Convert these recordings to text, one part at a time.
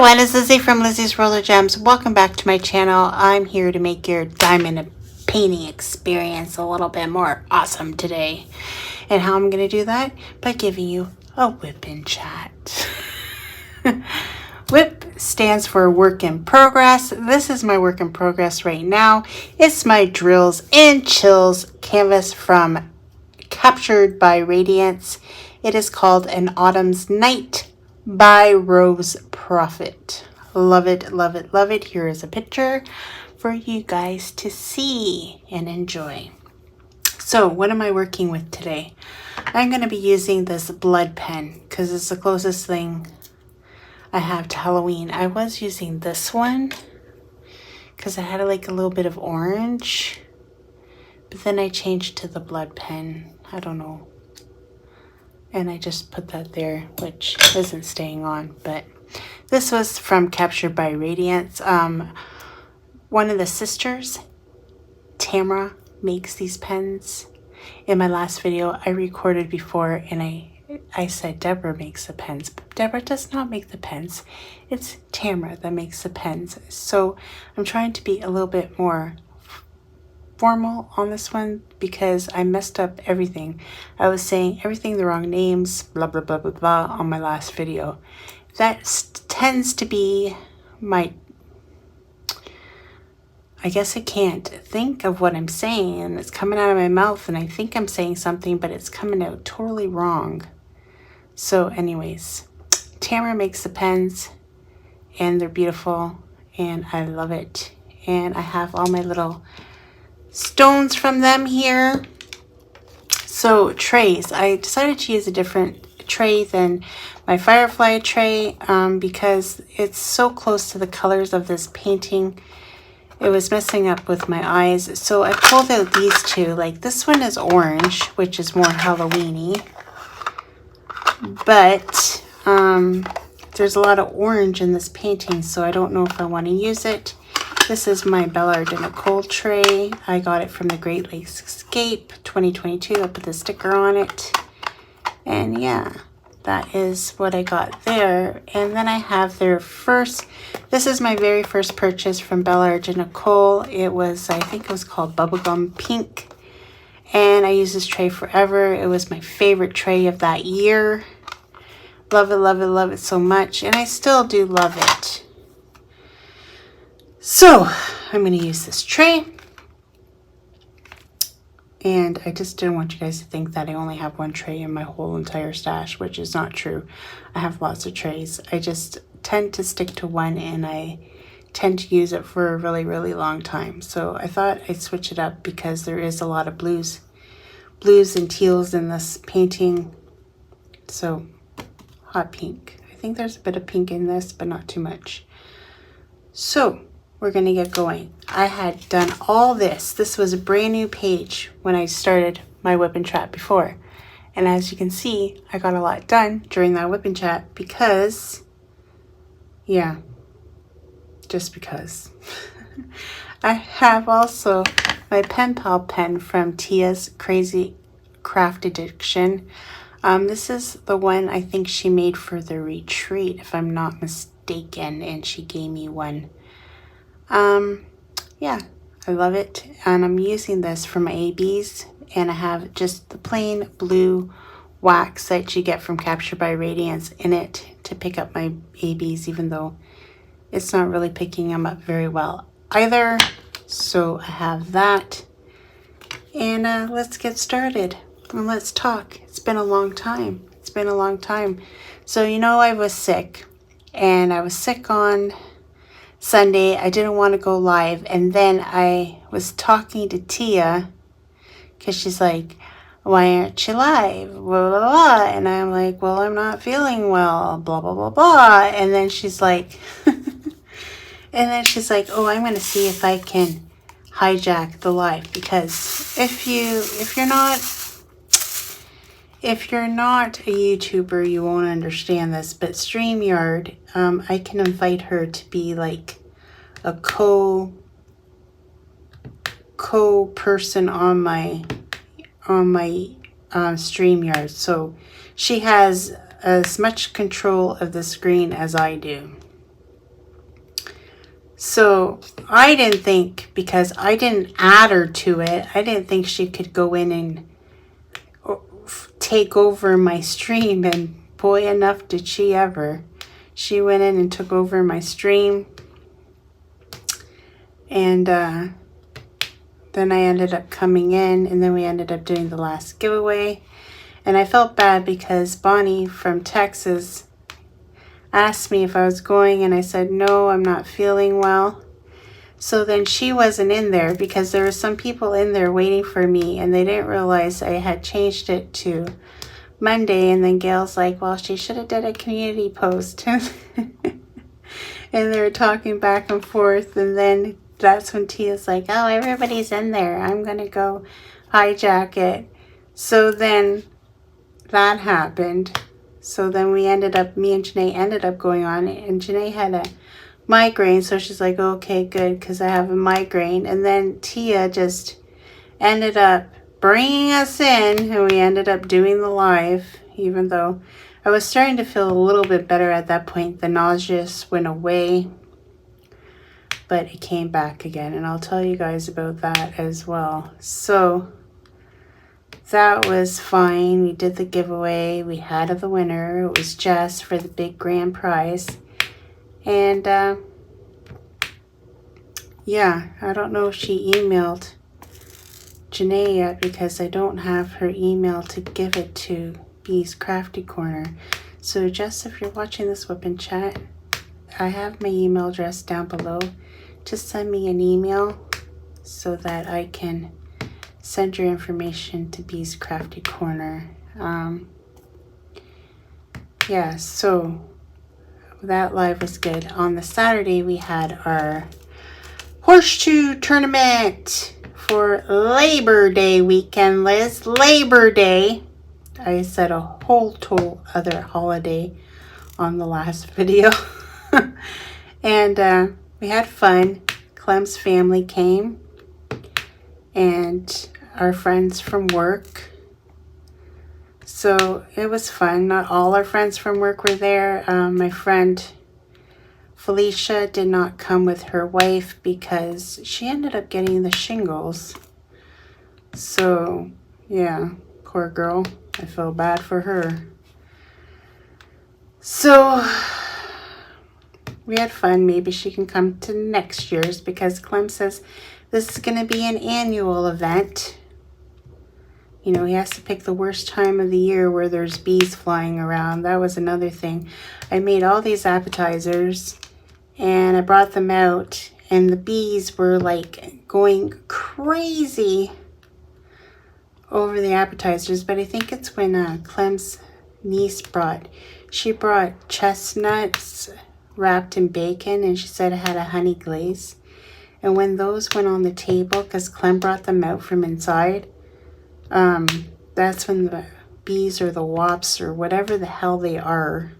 everyone, it's Lizzie from Lizzie's Roller Gems. Welcome back to my channel. I'm here to make your diamond painting experience a little bit more awesome today. And how I'm going to do that? By giving you a whip and chat. WIP stands for work in progress. This is my work in progress right now. It's my Drills and Chills canvas from Captured by Radiance. It is called An Autumn's Night by Rose Prophet. Love it, love it, love it. Here is a picture for you guys to see and enjoy. So what am I working with today? I'm going to be using this blood pen because it's the closest thing I have to Halloween. I was using this one because I had like a little bit of orange, but then I changed to the blood pen. I don't know. And I just put that there, which isn't staying on, but this was from Captured by Radiance. One of the sisters, Tamara, makes these pens. In my last video, I recorded before and I said Deborah makes the pens, but Deborah does not make the pens. It's Tamara that makes the pens. So I'm trying to be a little bit more formal on this one because I messed up everything. I was saying everything the wrong names, blah blah blah blah blah on my last video. That tends to be my, I guess I can't think of what I'm saying and it's coming out of my mouth and I think I'm saying something but it's coming out totally wrong. So anyways, Tamara makes the pens and they're beautiful and I love it. And I have all my little stones from them here. So trays, I decided to use a different tray than my firefly tray because it's so close to the colors of this painting. It was messing up with my eyes, so I pulled out these two. Like this one is orange, which is more Halloween-y, but there's a lot of orange in this painting, so I don't know if I want to use it. This is my Bella de Nicole tray. I got it from the Great Lakes Escape 2022. I put the sticker on it. And yeah, that is what I got there. And then I have their first, this is my very first purchase from Bella de Nicole. It was, I think it was called Bubblegum Pink. And I use this tray forever. It was my favorite tray of that year. Love it, love it, love it so much. And I still do love it. So I'm going to use this tray, and I just didn't want you guys to think that I only have one tray in my whole entire stash, which is not true. I have lots of trays. I just tend to stick to one and I tend to use it for a really, really long time. So I thought I'd switch it up because there is a lot of blues and teals in this painting. So hot pink. I think there's a bit of pink in this, but not too much. So we're going to get going. I had done all this. This was a brand new page when I started my whip and chat before. And as you can see, I got a lot done during that whip and chat because, yeah, just because. I have also my pen pal pen from Tia's Crazy Craft Addiction. This is the one I think she made for the retreat, if I'm not mistaken, and she gave me one. Yeah, I love it. And I'm using this for my ABs, and I have just the plain blue wax that you get from Captured by Radiance in it to pick up my ABs, even though it's not really picking them up very well either. So I have that, and let's get started and let's talk. It's been a long time. It's been a long time. So you know, I was sick, and I was sick on Sunday. I didn't want to go live, and then I was talking to Tia because she's like, why aren't you live, blah, blah, blah. And I'm like, well, I'm not feeling well, blah blah blah blah. And then she's like oh, I'm going to see if I can hijack the live, because if you're not a YouTuber, you won't understand this, but StreamYard, I can invite her to be like a co-person on my StreamYard. So she has as much control of the screen as I do. So I didn't think, because I didn't add her to it, I didn't think she could go in and take over my stream, and boy, enough did she ever. She went in and took over my stream, and then I ended up coming in, and then we ended up doing the last giveaway. And I felt bad because Bonnie from Texas asked me if I was going, and I said, no, I'm not feeling well. So then she wasn't in there because there were some people in there waiting for me, and they didn't realize I had changed it to Monday. And then Gail's like, well, she should have did a community post. And they were talking back and forth, and then that's when Tia's like, oh, everybody's in there, I'm gonna go hijack it. So then that happened. So then me and Janae ended up going on, and Janae had a migraine, so she's like, okay, good, because I have a migraine. And then Tia just ended up bringing us in, and we ended up doing the live, even though I was starting to feel a little bit better at that point. The nausea went away, but it came back again, and I'll tell you guys about that as well. So that was fine. We did the giveaway. We had the winner. It was Jess for the big grand prize. And yeah, I don't know if she emailed Janae yet, because I don't have her email to give it to Bee's Crafty Corner. So Jess, if you're watching this Wip&Chat, I have my email address down below. Just send me an email so that I can send your information to Bee's Crafty Corner. Yeah, so that live was good. On the Saturday, we had our horseshoe tournament for Labor Day weekend, Liz. Labor Day. I said a whole total other holiday on the last video. And we had fun. Clem's family came, and our friends from work. So it was fun. Not all our friends from work were there. My friend Felicia did not come with her wife because she ended up getting the shingles. So yeah, poor girl. I feel bad for her. So we had fun. Maybe she can come to next year's, because Clem says this is going to be an annual event. You know, he has to pick the worst time of the year where there's bees flying around. That was another thing. I made all these appetizers, and I brought them out, and the bees were like going crazy over the appetizers. But I think it's when Clem's niece brought chestnuts wrapped in bacon, and she said it had a honey glaze. And when those went on the table, because Clem brought them out from inside, that's when the bees or the wasps or whatever the hell they are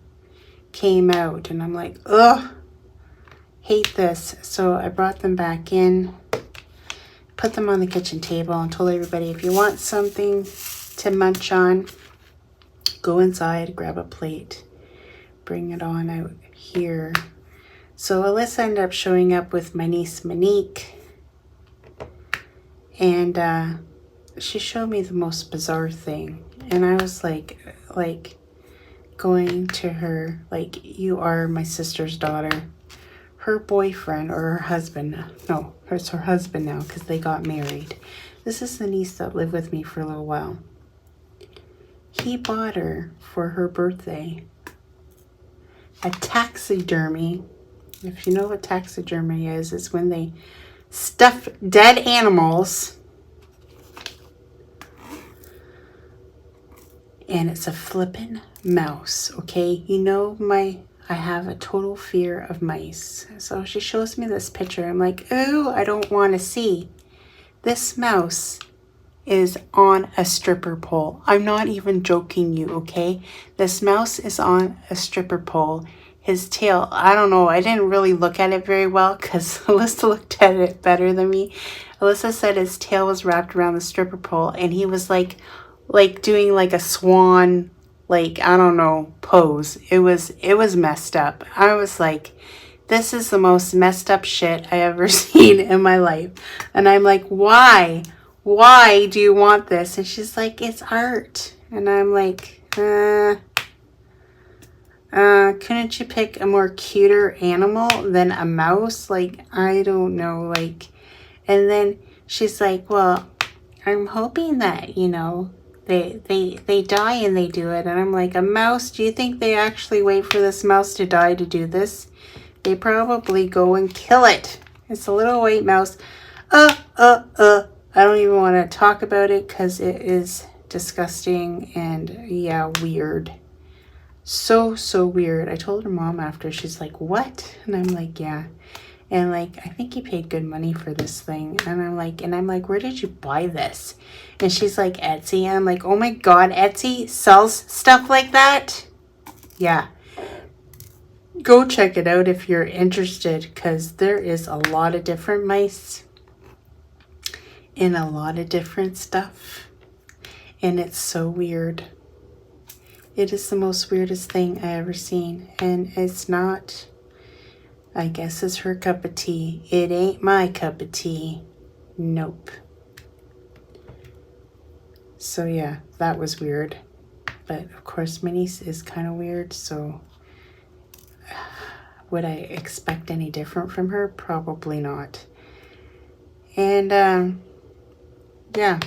came out. And I'm like, ugh, hate this. So I brought them back in, put them on the kitchen table, and told everybody, if you want something to munch on, go inside, grab a plate, bring it on out here. So Alyssa ended up showing up with my niece Monique, and she showed me the most bizarre thing. And I was like going to her, like, you are my sister's daughter. Her boyfriend, or her husband, no, it's her husband now, because they got married. This is the niece that lived with me for a little while. He bought her for her birthday a taxidermy. If you know what taxidermy is, it's when they stuff dead animals, and it's a flippin' mouse, okay? You know, I have a total fear of mice. So she shows me this picture. I'm like, oh, I don't want to see. This mouse is on a stripper pole. I'm not even joking you, okay? This mouse is on a stripper pole. His tail, I don't know. I didn't really look at it very well because Alyssa looked at it better than me. Alyssa said his tail was wrapped around the stripper pole, and he was like doing like a swan, like, I don't know, pose. It was messed up. I was like, this is the most messed up shit I ever seen in my life. And I'm like, why? Why do you want this? And she's like, it's art. And I'm like, couldn't you pick a more cuter animal than a mouse? Like, I don't know, like, and then she's like, well, I'm hoping that, you know, they die and they do it. And I'm like, a mouse, do you think they actually wait for this mouse to die to do this? They probably go and kill it. It's a little white mouse. I don't even want to talk about it because it is disgusting and, yeah, weird. So weird. I told her mom after. She's like, what? And I'm like, yeah. And like, I think he paid good money for this thing. And I'm like, where did you buy this? And she's like, Etsy. And I'm like, oh my God, Etsy sells stuff like that? Yeah. Go check it out if you're interested, because there is a lot of different mice and a lot of different stuff. And it's so weird. It is the most weirdest thing I ever seen. And it's not, I guess it's her cup of tea. It ain't my cup of tea. Nope. So yeah, that was weird. But of course, my niece is kind of weird, so would I expect any different from her? Probably not. And yeah,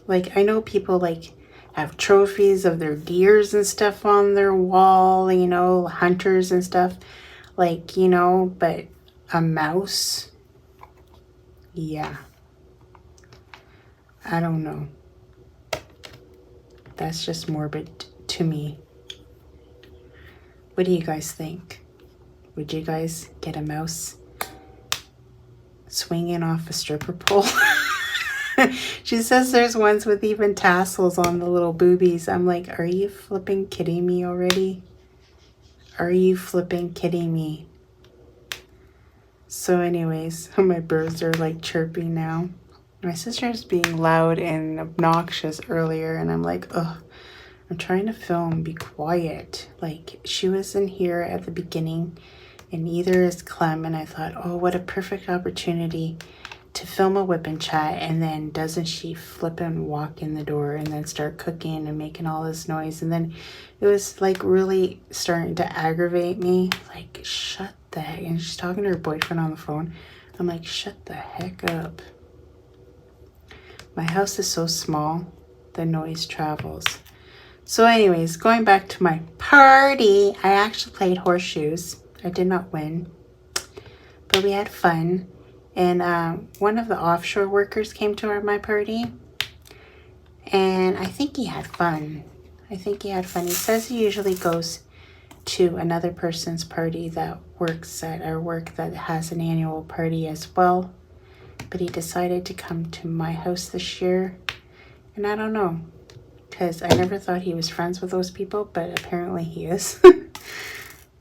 like I know people like have trophies of their deers and stuff on their wall, you know, hunters and stuff, like, you know, but a mouse, yeah, I don't know. That's just morbid to me. What do you guys think? Would you guys get a mouse swinging off a stripper pole? She says there's ones with even tassels on the little boobies. I'm like, are you flipping kidding me already? Are you flipping kidding me? So anyways, my birds are like chirping now. My sister's being loud and obnoxious earlier, and I'm like, ugh, I'm trying to film, be quiet. Like, she was in here at the beginning, and neither is Clem, and I thought, oh, what a perfect opportunity to film a Wip&Chat, and then doesn't she flip and walk in the door and then start cooking and making all this noise, and then it was like really starting to aggravate me, like, shut the heck, and she's talking to her boyfriend on the phone. I'm like, shut the heck up. My house is so small, the noise travels. So anyways, going back to my party, I actually played horseshoes. I did not win, but we had fun. And one of the offshore workers came to my party, and I think he had fun. He says he usually goes to another person's party that works at our work that has an annual party as well. But he decided to come to my house this year. And I don't know, because I never thought he was friends with those people, but apparently he is.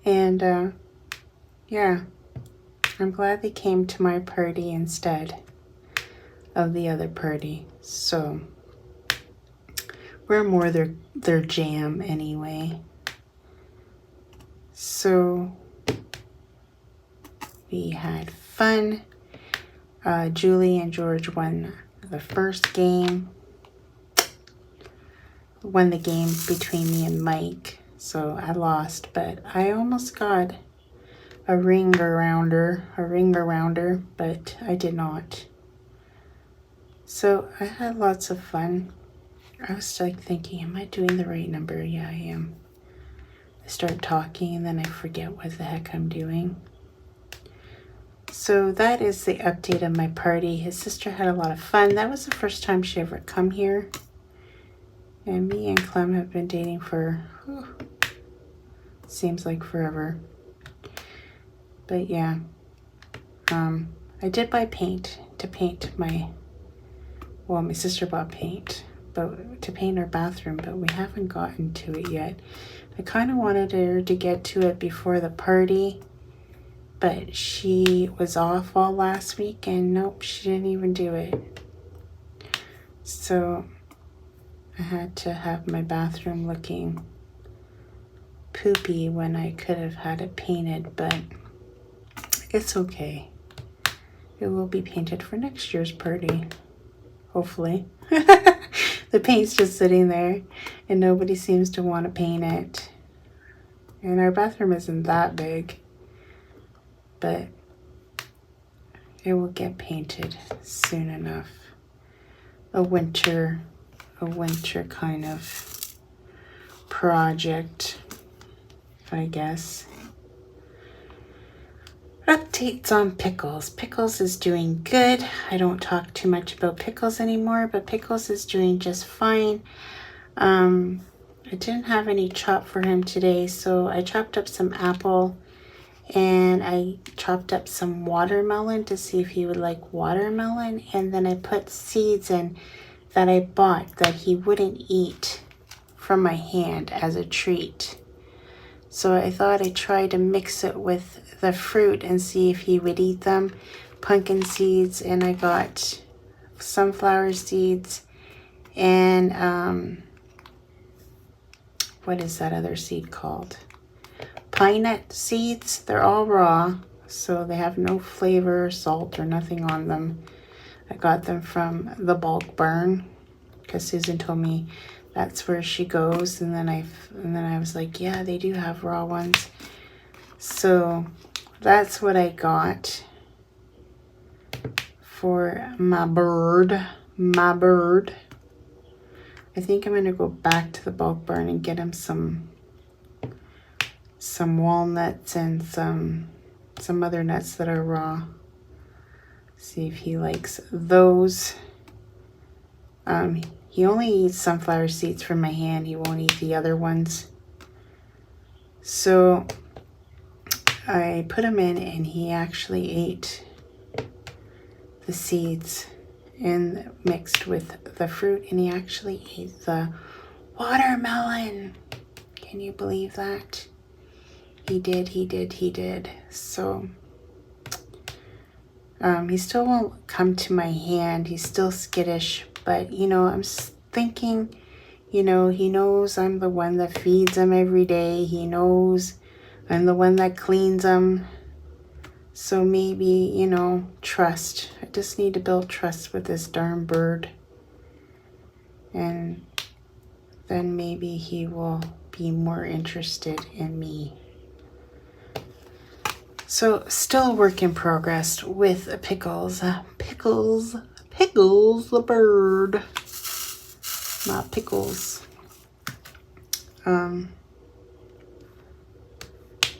And yeah, I'm glad they came to my party instead of the other party. So we're more their jam anyway. So we had fun. Julie and George won the first game. Won the game between me and Mike. So I lost, but I almost got a ring arounder, but I did not. So I had lots of fun. I was like thinking, am I doing the right number? Yeah, I am. I start talking and then I forget what the heck I'm doing. So that is the update of my party. His sister had a lot of fun. That was the first time she ever come here. And me and Clem have been dating for, seems like forever. But yeah, I did buy paint to paint my sister bought paint, but to paint our bathroom, but we haven't gotten to it yet. I kind of wanted her to get to it before the party, but she was off all last week, and nope, she didn't even do it. So I had to have my bathroom looking poopy when I could have had it painted, but It's okay. It will be painted for next year's party. Hopefully. The paint's just sitting there and nobody seems to want to paint it. And our bathroom isn't that big, but it will get painted soon enough. A winter kind of project, I guess. Updates on Pickles. Pickles is doing good. I don't talk too much about Pickles anymore, but Pickles is doing just fine. I didn't have any chop for him today, so I chopped up some apple and I chopped up some watermelon to see if he would like watermelon, and then I put seeds in that I bought that he wouldn't eat from my hand as a treat. So I thought I'd try to mix it with the fruit and see if he would eat them. Pumpkin seeds, and I got sunflower seeds and what is that other seed called? Pine nut seeds. They're all raw, so they have no flavor, salt, or nothing on them. I got them from the bulk barn because Susan told me that's where she goes, and then I was like, yeah, they do have raw ones. So that's what I got for my bird. I think I'm gonna go back to the bulk barn and get him some walnuts and some other nuts that are raw. See if he likes those. He only eats sunflower seeds from my hand. He won't eat the other ones. So I put him in and he actually ate the seeds and mixed with the fruit, and he actually ate the watermelon. Can you believe that? He did. So he still won't come to my hand. He's still skittish, but you know, I'm thinking, you know, he knows I'm the one that feeds him every day. He knows I'm the one that cleans him. So maybe, you know, trust. I just need to build trust with this darn bird. And then maybe he will be more interested in me. So still a work in progress with Pickles. Pickles the bird. Not Pickles.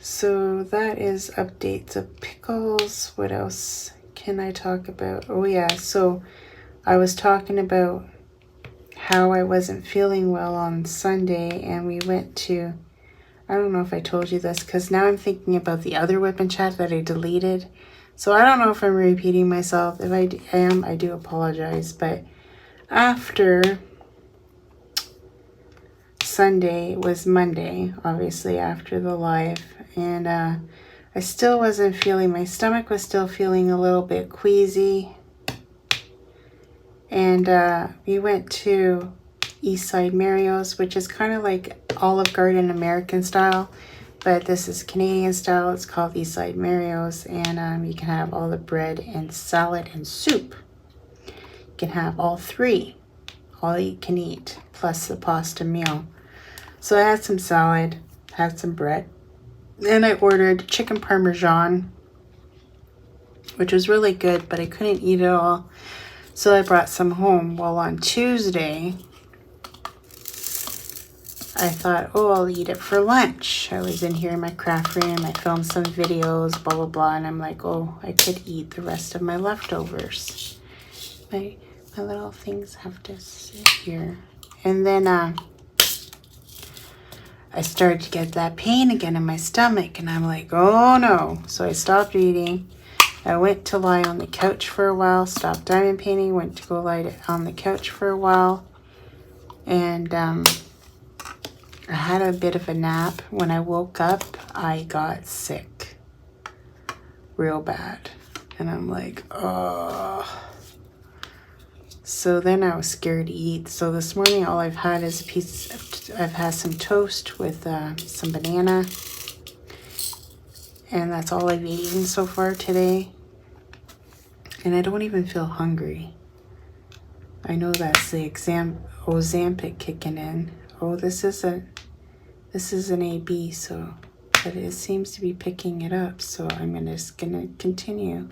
So that is updates of Pickles. What else can I talk about? Oh yeah, so I was talking about how I wasn't feeling well on Sunday, and we went to, I don't know if I told you this, because now I'm thinking about the other Wip&Chat that I deleted. So I don't know if I'm repeating myself. If I am, I do apologize. But after Sunday was Monday, obviously after the live, and I still wasn't feeling, my stomach was still feeling a little bit queasy. And we went to Eastside Mario's, which is kind of like Olive Garden American style, but this is Canadian style. It's called Eastside Mario's, and you can have all the bread and salad and soup. You can have all three, all you can eat, plus the pasta meal. So I had some salad, had some bread, and I ordered chicken parmesan, which was really good, but I couldn't eat it all. So I brought some home. Well, on Tuesday, I thought, oh, I'll eat it for lunch. I was in here in my craft room. I filmed some videos, blah, blah, blah. And I'm like, oh, I could eat the rest of my leftovers. My little things have to sit here. And then I started to get that pain again in my stomach. And I'm like, oh, no. So I stopped eating. I went to lie on the couch for a while, stopped diamond painting, went to go lie on the couch for a while, and I had a bit of a nap. When I woke up, I got sick real bad, and I'm like, oh. So then I was scared to eat. So this morning, all I've had is I've had some toast with some banana. And that's all I've eaten so far today. And I don't even feel hungry. I know that's the Ozempic kicking in. Oh, this is an AB, so, but it seems to be picking it up. So I'm just gonna continue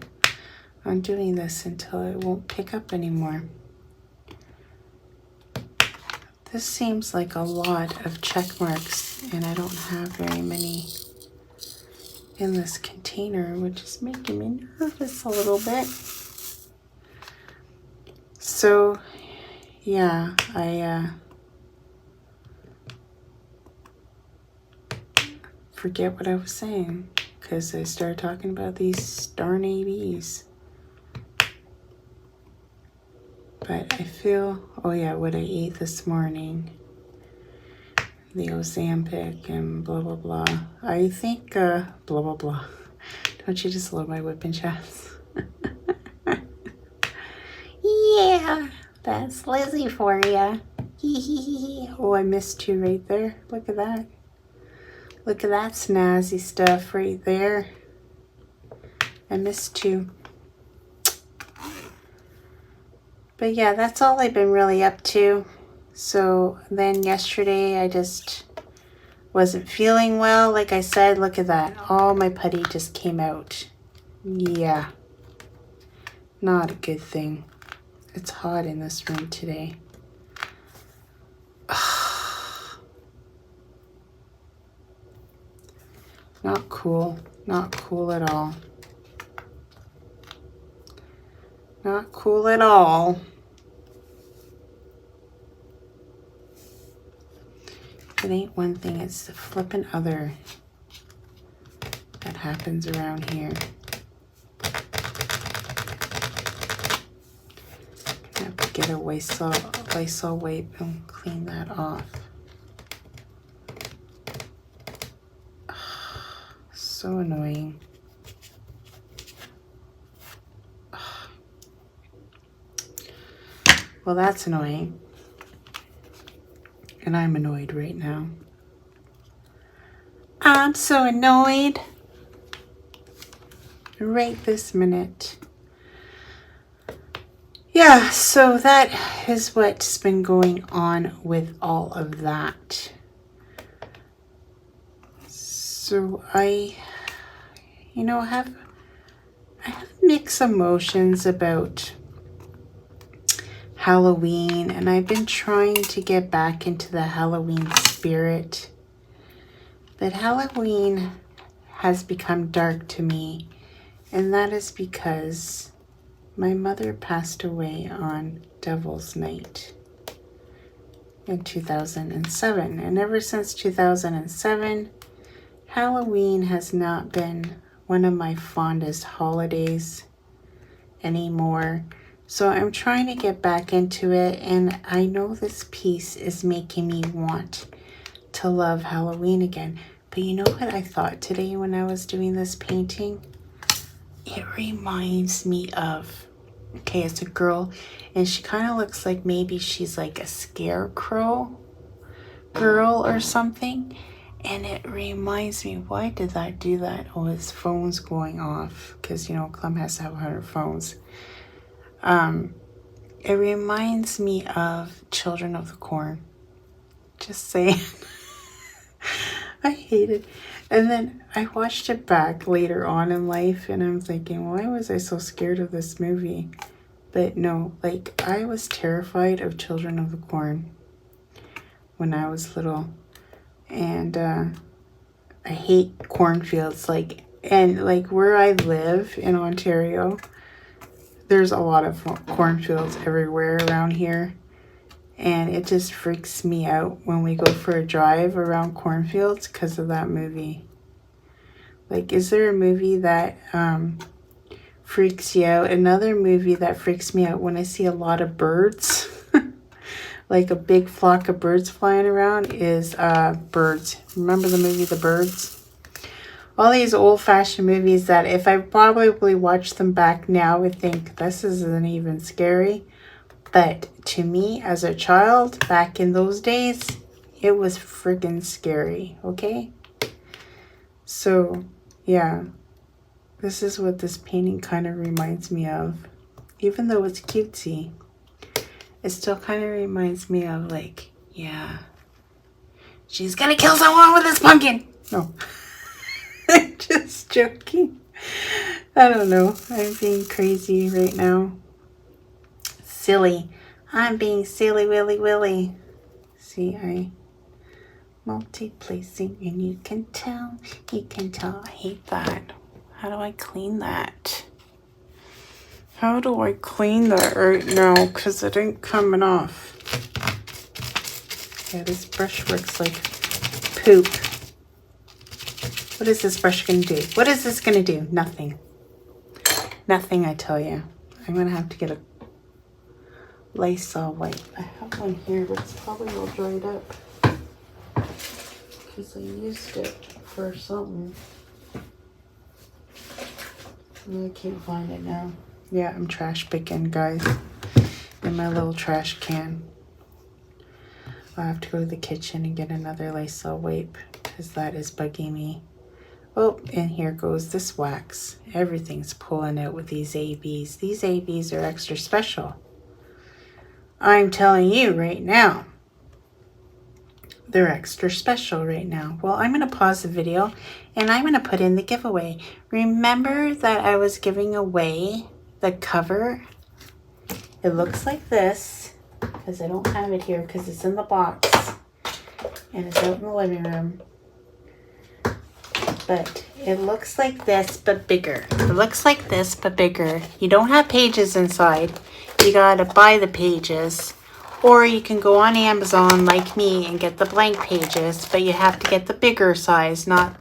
on doing this until it won't pick up anymore. This seems like a lot of check marks, and I don't have very many in this container, which is making me nervous a little bit. So yeah, I forget what I was saying because I started talking about these darn ABs. But I feel, oh yeah, what I ate this morning, the Ozempic and blah blah blah. I think blah blah blah. Don't you just love my Wip&Chats? Yeah, that's Lizzie for ya. Oh, I missed you right there. Look at that. Look at that snazzy stuff right there. I missed you. But yeah, that's all I've been really up to. So then yesterday I just wasn't feeling well. Like I said, look at that. All my putty just came out. Yeah. Not a good thing. It's hot in this room today. Not cool. Not cool at all. Not cool at all. It ain't one thing, it's the flippin' other that happens around here. I have to get a Lysol wipe and clean that off. So annoying. Well, that's annoying. And I'm annoyed right now. I'm so annoyed. Right this minute. Yeah, so that is what's been going on with all of that. So I have mixed emotions about Halloween, and I've been trying to get back into the Halloween spirit. But Halloween has become dark to me, and that is because my mother passed away on Devil's Night in 2007. And ever since 2007, Halloween has not been one of my fondest holidays anymore. So I'm trying to get back into it, and I know this piece is making me want to love Halloween again. But you know what I thought today when I was doing this painting? It reminds me of, okay, it's a girl, and she kind of looks like maybe she's like a scarecrow girl or something. And it reminds me, why did that do that? Oh, his phone's going off because, Clem has to have 100 phones. It reminds me of Children of the Corn. Just saying. I hate it. And then I watched it back later on in life, and I'm thinking, why was I so scared of this movie? But no, like, I was terrified of Children of the Corn when I was little. And I hate cornfields. And where I live in Ontario, there's a lot of cornfields everywhere around here. And it just freaks me out when we go for a drive around cornfields because of that movie. Like, is there a movie that freaks you out? Another movie that freaks me out when I see a lot of birds, like a big flock of birds flying around, is Birds. Remember the movie The Birds? All these old-fashioned movies that if I probably watched them back now, I would think this isn't even scary. But to me, as a child, back in those days, it was friggin' scary, okay? So, Yeah, this is what this painting kind of reminds me of. Even though it's cutesy, it still kind of reminds me of, like, yeah, she's gonna kill someone with this pumpkin. No, just joking. I don't know. I'm being crazy right now. Silly. I'm being silly willy willy. See, I multi-placing, and you can tell. I hate that. How do I clean that? How do I clean that right now? Because it ain't coming off. Yeah, this brush works like poop. What is this brush going to do? What is this going to do? Nothing. Nothing, I tell you. I'm going to have to get a Lysol wipe. I have one here, but it's probably all dried up. Because I used it for something. I can't find it now. Yeah, I'm trash picking, guys. In my little trash can. I'll have to go to the kitchen and get another Lysol wipe. Because that is bugging me. Oh, and here goes this wax. Everything's pulling out with these ABs. These ABs are extra special. I'm telling you right now. They're extra special right now. Well, I'm going to pause the video and I'm going to put in the giveaway. Remember that I was giving away the cover? It looks like this, because I don't have it here because it's in the box and it's out in the living room. But it looks like this, but bigger. It looks like this, but bigger. You don't have pages inside. You gotta buy the pages. Or you can go on Amazon like me and get the blank pages, but you have to get the bigger size, not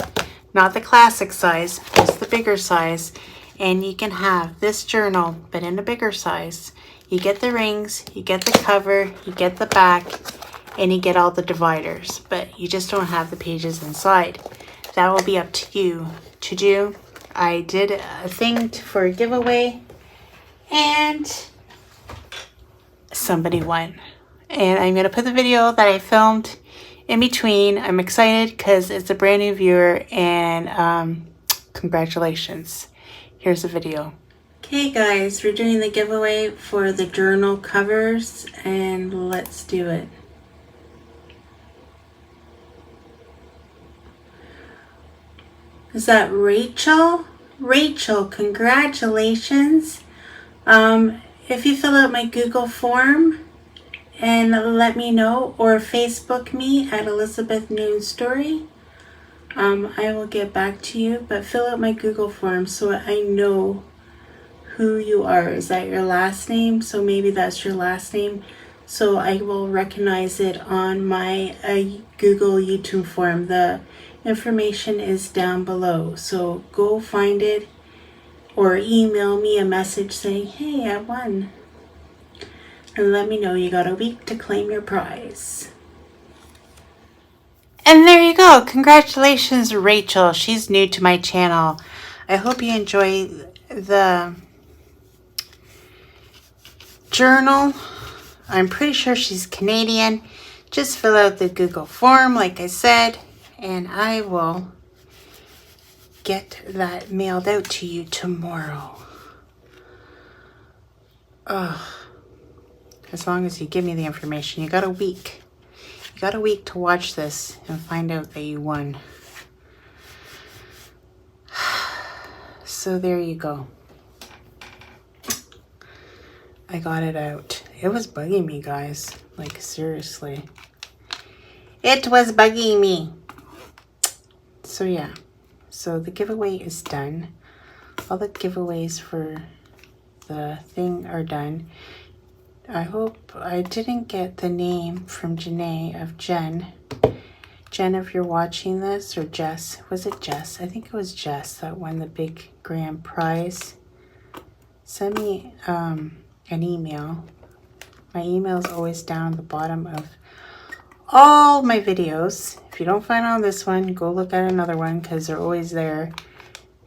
the classic size, just the bigger size. And you can have this journal, but in a bigger size. You get the rings, you get the cover, you get the back, and you get all the dividers, but you just don't have the pages inside. That will be up to you to do. I did a thing for a giveaway and somebody won. And I'm going to put the video that I filmed in between. I'm excited because it's a brand new viewer and congratulations. Here's the video. Okay guys, we're doing the giveaway for the journal covers and let's do it. Is that Rachel? Rachel, congratulations. If you fill out my Google form and let me know, or Facebook me at Elizabeth Noon Story, I will get back to you. But fill out my Google form so I know who you are. Is that your last name? So maybe that's your last name. So I will recognize it on my Google YouTube form. The information is down below. So go find it or email me a message saying, hey, I won. And let me know. You got a week to claim your prize. And there you go. Congratulations, Rachel. She's new to my channel. I hope you enjoy the journal. I'm pretty sure she's Canadian. Just fill out the Google form, like I said, and I will get that mailed out to you tomorrow. Ugh. As long as you give me the information. You got a week. You got a week to watch this and find out that you won. So there you go. I got it out. It was bugging me, guys. Like, seriously. It was bugging me. So yeah. So the giveaway is done. All the giveaways for the thing are done. I hope I didn't get the name from Janae of Jen. Jen, if you're watching this, or Jess. Was it Jess? I think it was Jess that won the big grand prize. Send me an email. My email is always down at the bottom of all my videos. If you don't find on this one, go look at another one because they're always there.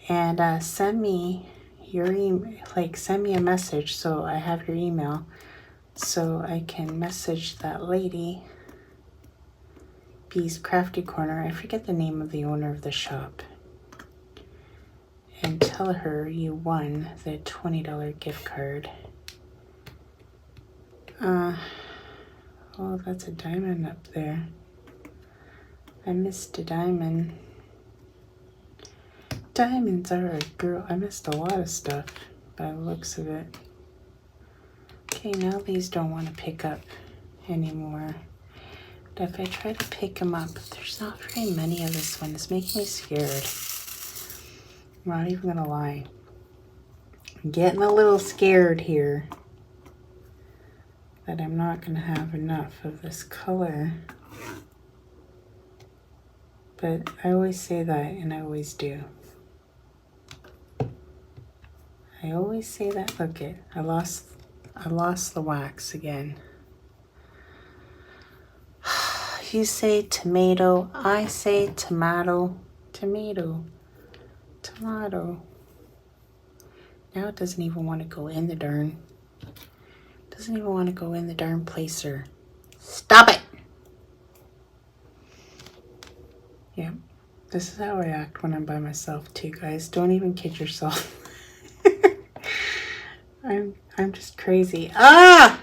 And send me your email, like send me a message so I have your email so I can message that lady. Bee's Crafty Corner. I forget the name of the owner of the shop. and tell her you won the $20 gift card. Oh, that's a diamond up there. I missed a diamond. Diamonds are a girl. I missed a lot of stuff by the looks of it. Okay, now these don't want to pick up anymore. But if I try to pick them up, there's not very many of this one. It's making me scared. I'm not even gonna lie. I'm getting a little scared here that I'm not gonna have enough of this color. But I always say that, and I always do. I always say that. Look it, I lost the wax again. You say tomato, I say tomato, tomato, tomato. Now it doesn't even want to go in the darn. Doesn't even want to go in the darn placer. Stop it! Yep, this is how I act when I'm by myself too, guys. Don't even kid yourself. I'm just crazy. Ah!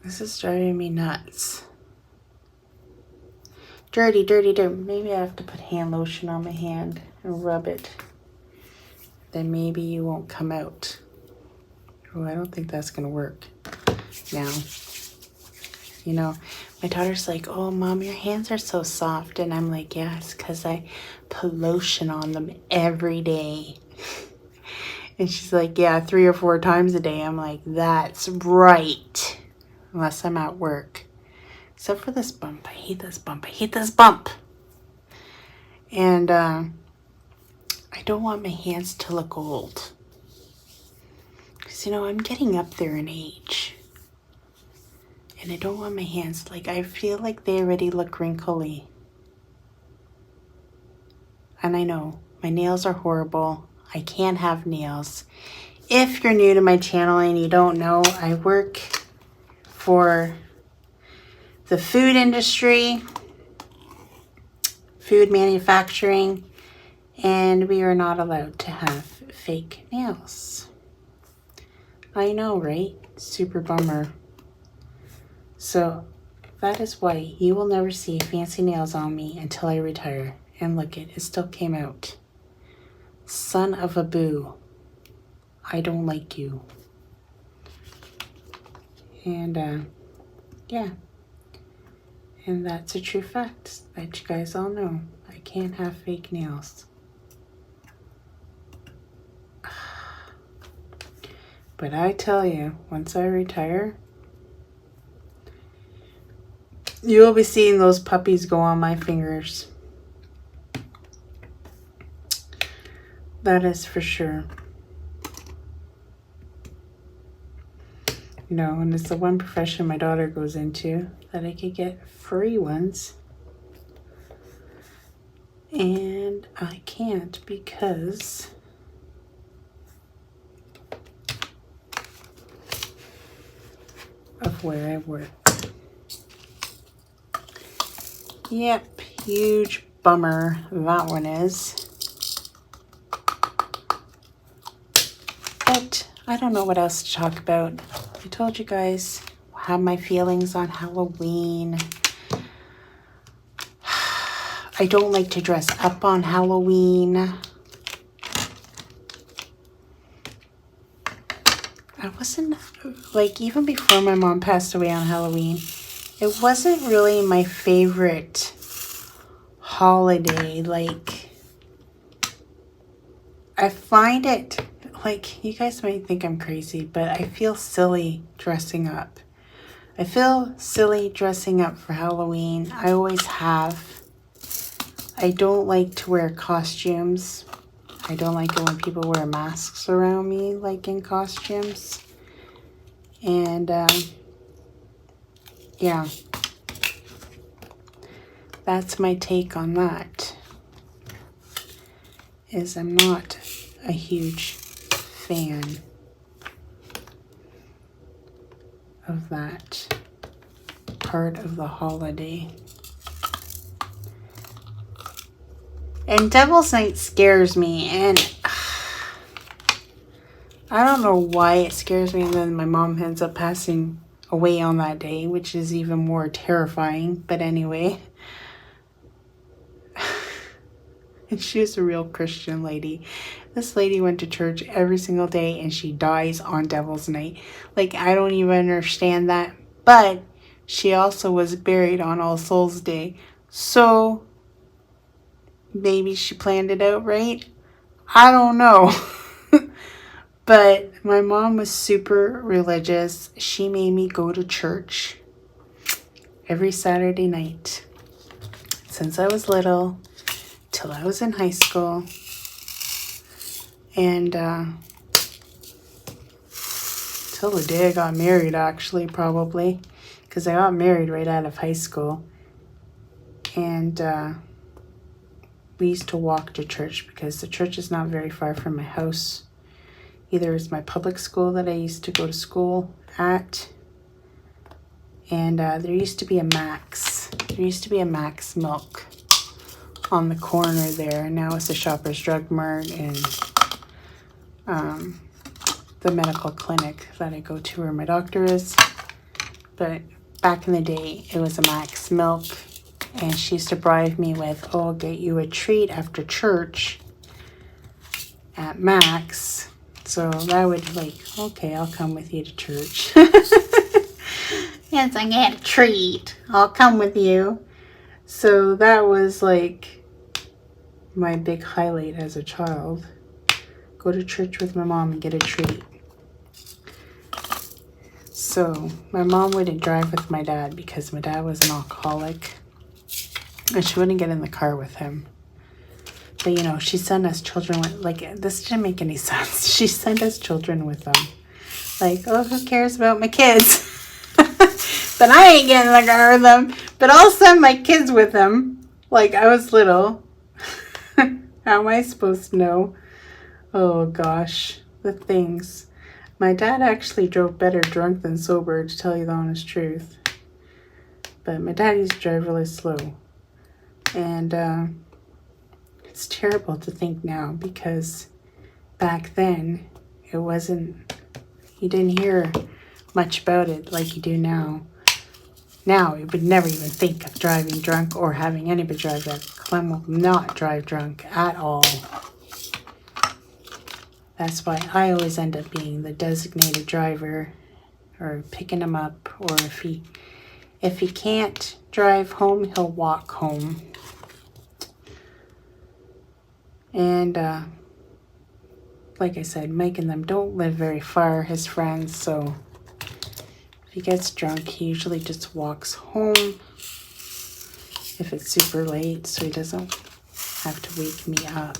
This is driving me nuts. Dirty, dirty, dirty. Maybe I have to put hand lotion on my hand and rub it. Then maybe you won't come out. Oh, I don't think that's gonna work now. You know, my daughter's like, oh, Mom, your hands are so soft. And I'm like, yeah, it's because I put lotion on them every day. And she's like, yeah, 3 or 4 times a day. I'm like, that's right. Unless I'm at work. Except for this bump. I hate this bump. I hate this bump. And I don't want my hands to look old. Because, you know, I'm getting up there in age. And I don't want my hands, like, I feel like they already look wrinkly. And I know, my nails are horrible. I can't have nails. If you're new to my channel and you don't know, I work for the food industry, food manufacturing, and we are not allowed to have fake nails. I know, right? Super bummer. So that is why you will never see fancy nails on me until I retire. And look, it still came out. Son of a boo. I don't like you. And yeah. And that's a true fact that you guys all know. I can't have fake nails. But I tell you, once I retire, you'll be seeing those puppies go on my fingers. That is for sure. You know, and it's the one profession my daughter goes into that I could get free ones. And I can't because of where I work. Yep, huge bummer that one is. But I don't know what else to talk about. I told you guys how my feelings on Halloween. I don't like to dress up on Halloween. I wasn't, like, even before my mom passed away on Halloween, it wasn't really my favorite holiday. Like, I find it, like, you guys might think I'm crazy, but I feel silly dressing up. I feel silly dressing up for Halloween. I always have. I don't like to wear costumes. I don't like it when people wear masks around me, like in costumes. And, yeah. That's my take on that. Is I'm not a huge fan of that part of the holiday. And Devil's Night scares me, and I don't know why it scares me. And then my mom ends up passing away on that day, which is even more terrifying. But anyway, and she was a real Christian lady. This lady went to church every single day, and she dies on Devil's Night. Like, I don't even understand that. But she also was buried on All Souls Day. So maybe she planned it out right. I don't know. But my mom was super religious. She made me go to church every Saturday night since I was little till I was in high school. And till the day I got married, actually, probably. Because I got married right out of high school. And we used to walk to church because the church is not very far from my house. Either it's my public school that I used to go to school at. And there used to be a Max. There used to be a Max Milk on the corner there. Now it's the Shoppers Drug Mart and the medical clinic that I go to where my doctor is. But back in the day, it was a Max Milk. And she used to bribe me with, oh, I'll get you a treat after church at Max. So that would like, okay, I'll come with you to church. Yes, I get a treat. I'll come with you. So that was like my big highlight as a child. Go to church with my mom and get a treat. So my mom wouldn't drive with my dad because my dad was an alcoholic. And she wouldn't get in the car with him. But, you know, she sent us children with, like, this didn't make any sense. She sent us children with them. Like, oh, who cares about my kids? But I ain't getting in the car with them. But I'll send my kids with them. Like, I was little. How am I supposed to know? Oh, gosh. The things. My dad actually drove better drunk than sober, to tell you the honest truth. But my dad used to drive really slow. And it's terrible to think now because back then it wasn't, you didn't hear much about it like you do now. Now you would never even think of driving drunk or having anybody drive that. Clem will not drive drunk at all. That's why I always end up being the designated driver or picking him up, or if he can't drive home, he'll walk home. And like I said, Mike and them don't live very far, his friends, so if he gets drunk, he usually just walks home if it's super late, so he doesn't have to wake me up.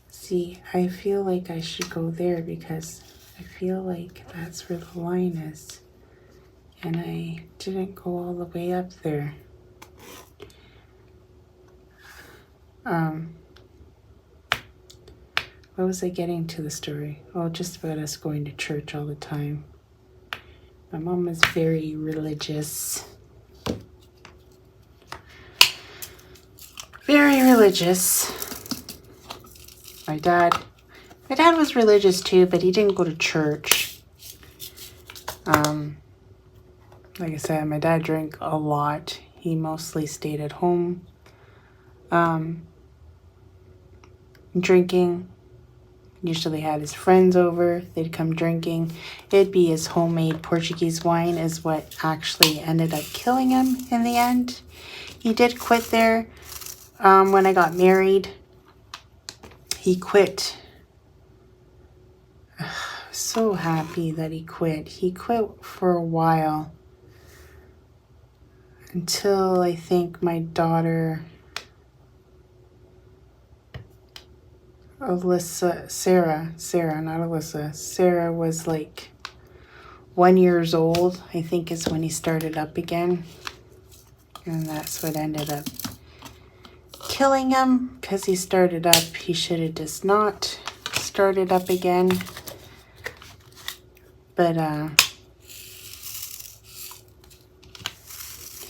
See, I feel like I should go there because I feel like that's where the line is. And I didn't go all the way up there. What was I getting to the story? Oh, just about us going to church all the time. My mom was very religious. Very religious. My dad was religious too, but he didn't go to church. Like I said, my dad drank a lot. He mostly stayed at home. Drinking. Usually had his friends over. They'd come drinking. It'd be his homemade Portuguese wine is what actually ended up killing him in the end. He did quit there when I got married. He quit. So happy that he quit. He quit for a while. Until I think my daughter Sarah was like 1 year old, I think is when he started up again. And that's what ended up killing him, because he started up. He should have just not started up again. But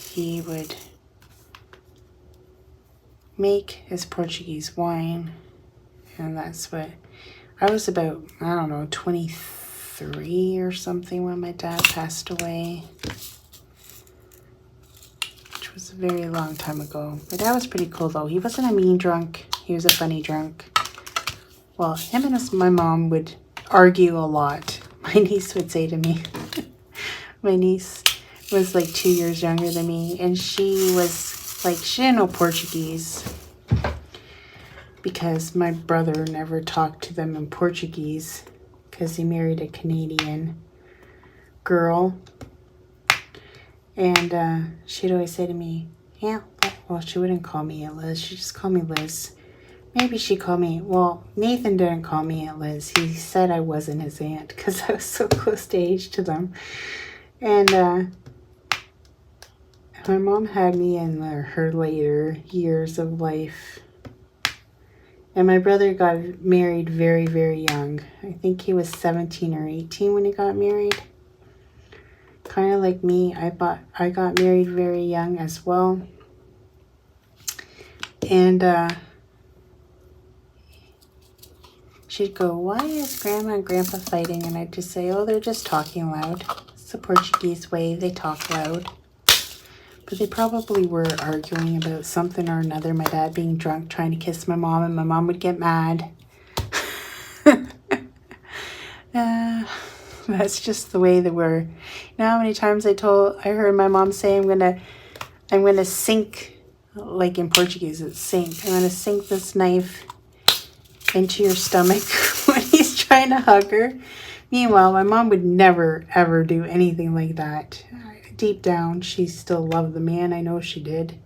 he would make is Portuguese wine. And that's what, I was about, I don't know, 23 or something when my dad passed away. Which was a very long time ago. My dad was pretty cool though. He wasn't a mean drunk. He was a funny drunk. Well, him and my mom would argue a lot. My niece would say to me, my niece was like 2 years younger than me, and she was like, she didn't know Portuguese because my brother never talked to them in Portuguese because he married a Canadian girl. And she'd always say to me, yeah, well, she wouldn't call me Aunt Liz. She'd just call me Liz. Maybe she called me, well, Nathan didn't call me Aunt Liz. He said I wasn't his aunt because I was so close to age to them. And my mom had me in her later years of life. And my brother got married very, very young. I think he was 17 or 18 when he got married. Kind of like me, I got married very young as well. And she'd go, why is Grandma and Grandpa fighting? And I'd just say, oh, they're just talking loud. It's the Portuguese way, they talk loud. But they probably were arguing about something or another. My dad being drunk, trying to kiss my mom, and my mom would get mad. That's just the way they were. You know how many times I heard my mom say, I'm gonna sink, like in Portuguese, it's sink. I'm gonna sink this knife into your stomach when he's trying to hug her. Meanwhile, my mom would never, ever do anything like that. Deep down, she still loved the man. I know she did.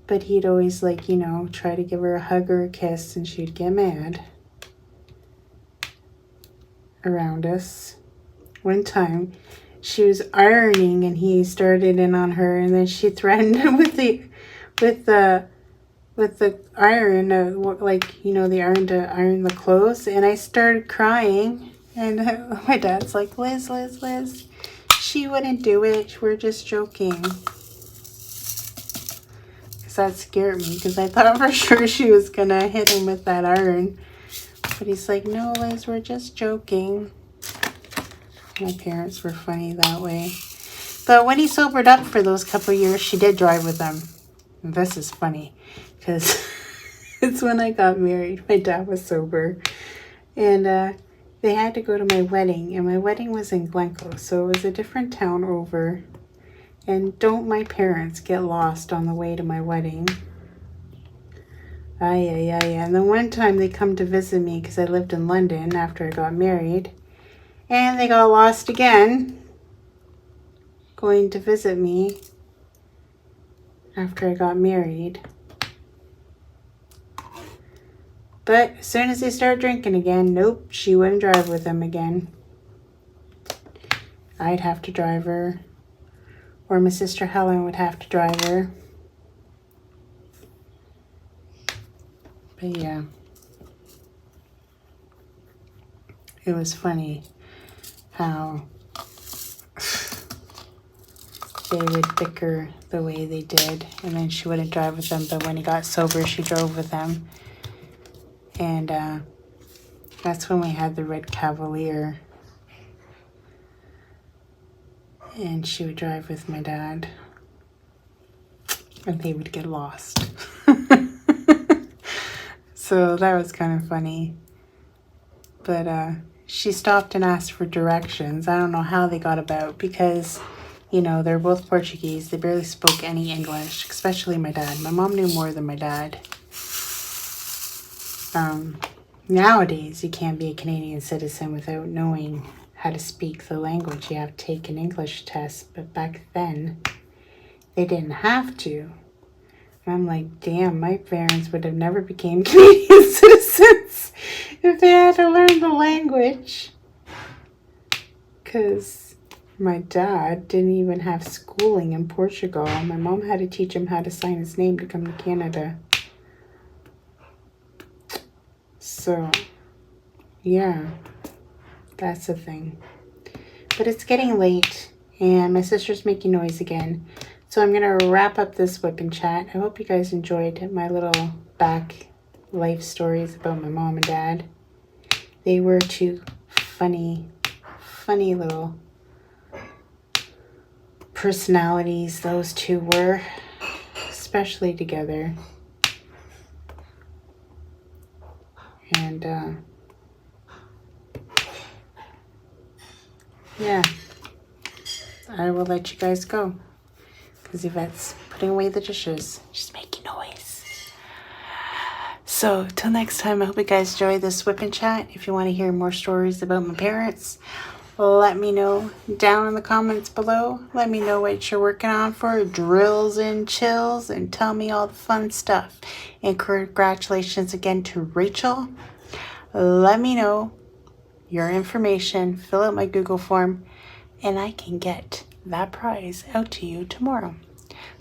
But he'd always, like, you know, try to give her a hug or a kiss, and she'd get mad around us. One time, she was ironing, and he started in on her, and then she threatened him with the iron, like, you know, the iron to iron the clothes. And I started crying, and my dad's like, Liz, she wouldn't do it, we're just joking. Because that scared me, because I thought for sure she was gonna hit him with that iron. But he's like, no, Liz, we're just joking. My parents were funny that way. But when he sobered up for those couple years, she did drive with them. And this is funny, because it's when I got married. My dad was sober. And they had to go to my wedding. And my wedding was in Glencoe, so it was a different town over. And don't my parents get lost on the way to my wedding. And then one time they come to visit me because I lived in London after I got married. And they got lost again going to visit me after I got married. But as soon as they start drinking again, nope, she wouldn't drive with them again. I'd have to drive her. Or my sister Helen would have to drive her. But yeah. It was funny how they would bicker the way they did. And then she wouldn't drive with them, but when he got sober, she drove with them. And that's when we had the red Cavalier. And she would drive with my dad. And they would get lost. So that was kind of funny. But she stopped and asked for directions. I don't know how they got about because, you know, they're both Portuguese. They barely spoke any English, especially my dad. My mom knew more than my dad. Nowadays, you can't be a Canadian citizen without knowing how to speak the language. You have to take an English test. But back then, they didn't have to. And I'm like, damn, my parents would have never became Canadian citizens if they had to learn the language. Because my dad didn't even have schooling in Portugal. My mom had to teach him how to sign his name to come to Canada. So, yeah, that's the thing. But it's getting late, and my sister's making noise again. So I'm going to wrap up this Whip and Chat. I hope you guys enjoyed my little back life stories about my mom and dad. They were two funny little personalities, those two were, especially together. And yeah, I will let you guys go because Yvette's putting away the dishes. She's making noise. So till next time, I hope you guys enjoy this Whip and Chat. If you want to hear more stories about my parents, let me know down in the comments below. Let me know what you're working on for drills and chills, and tell me all the fun stuff. And congratulations again to Rachel. Let me know your information, fill out my Google form, and I can get that prize out to you tomorrow.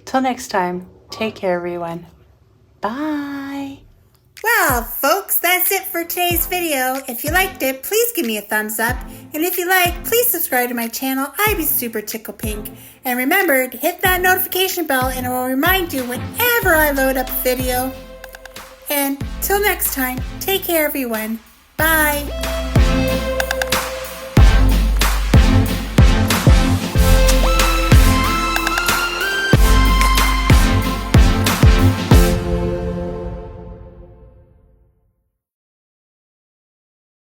Till next time, take care everyone. Bye. Well, folks, that's it for today's video. If you liked it, please give me a thumbs up. And if you like, please subscribe to my channel. I'd be super tickle pink. And remember to hit that notification bell and it will remind you whenever I load up a video. And till next time, take care everyone. Bye.